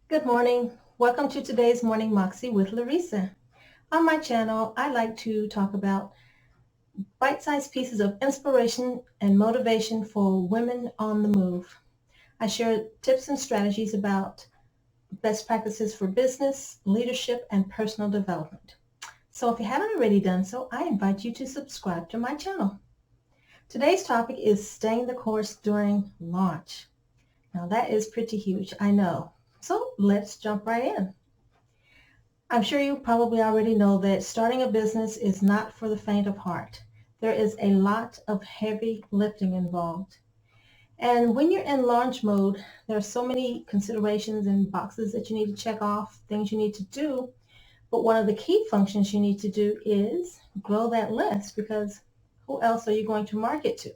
Good morning. Welcome to today's Morning Moxie with Larisa. On my channel, I like to talk about bite-sized pieces of inspiration and motivation for women on the move. I share tips and strategies about best practices for business, leadership, and personal development. So if you haven't already done so, I invite you to subscribe to my channel. Today's topic is staying the course during launch. Now that is pretty huge, I know. So let's jump right in. I'm sure you probably already know that starting a business is not for the faint of heart. There is a lot of heavy lifting involved. And when you're in launch mode, there are so many considerations and boxes that you need to check off, things you need to do. But one of the key functions you need to do is grow that list, because who else are you going to market to?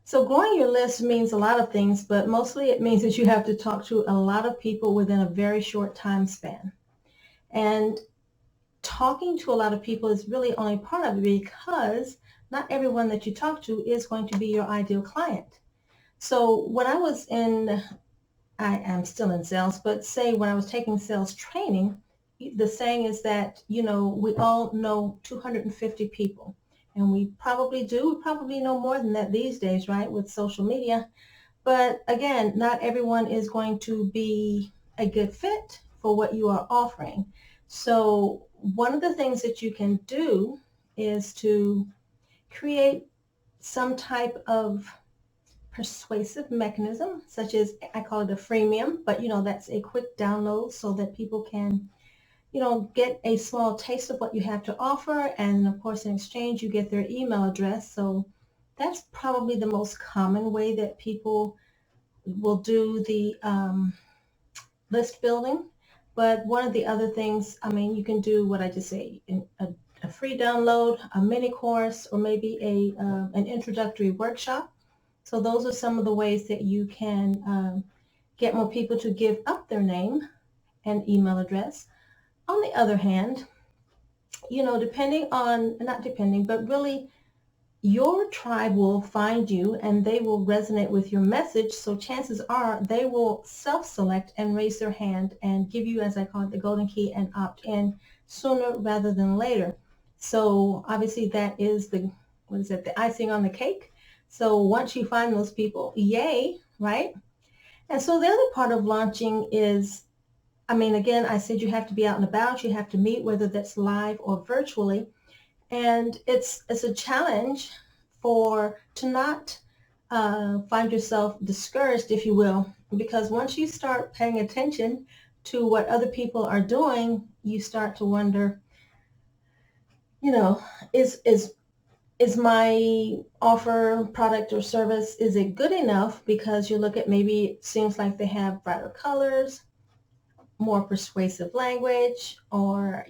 So growing your list means a lot of things, but mostly it means that you have to talk to a lot of people within a very short time span. And talking to a lot of people is really only part of it, because not everyone that you talk to is going to be your ideal client. So when I am still in sales, but say when I was taking sales training, the saying is that, we all know 250 people. And we probably know more than that these days, right, with social media. But again, not everyone is going to be a good fit for what you are offering. So one of the things that you can do is to create some type of persuasive mechanism, such as, I call it a freemium, but that's a quick download so that people can, get a small taste of what you have to offer. And of course, in exchange, you get their email address. So that's probably the most common way that people will do the list building. But one of the other things, you can do what I just say, a free download, a mini course, or maybe an introductory workshop. So those are some of the ways that you can get more people to give up their name and email address. On the other hand, not depending, but really your tribe will find you and they will resonate with your message. So chances are they will self-select and raise their hand and give you, as I call it, the golden key and opt in sooner rather than later. So obviously that is the icing on the cake. So once you find those people, yay, right? And so the other part of launching is, again, I said you have to be out and about. You have to meet, whether that's live or virtually. And it's a challenge to not find yourself discouraged, if you will, because once you start paying attention to what other people are doing, you start to wonder, is my offer, product, or service, is it good enough? Because you look at, maybe it seems like they have brighter colors, more persuasive language, or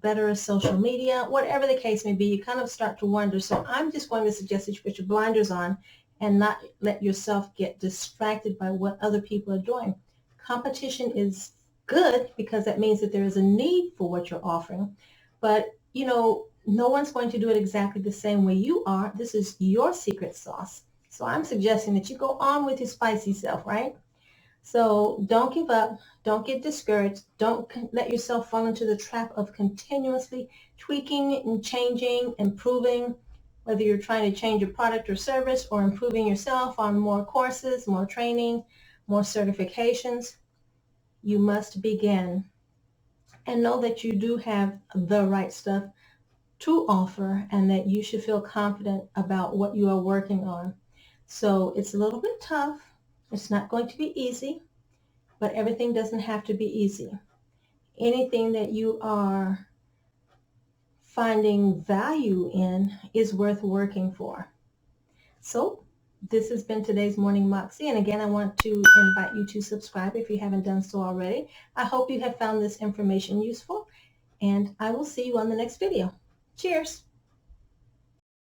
better social media, whatever the case may be. You kind of start to wonder. So I'm just going to suggest that you put your blinders on and not let yourself get distracted by what other people are doing. Competition is good, because that means that there is a need for what you're offering, but no one's going to do it exactly the same way you are. This is your secret sauce. So I'm suggesting that you go on with your spicy self, right? So don't give up. Don't get discouraged. Don't let yourself fall into the trap of continuously tweaking and changing, improving, whether you're trying to change your product or service, or improving yourself on more courses, more training, more certifications. You must begin and know that you do have the right stuff to offer, and that you should feel confident about what you are working on. So it's a little bit tough. It's not going to be easy, but everything doesn't have to be easy. Anything that you are finding value in is worth working for. So this has been today's Morning Moxie. And again, I want to invite you to subscribe if you haven't done so already. I hope you have found this information useful, and I will see you on the next video. Cheers.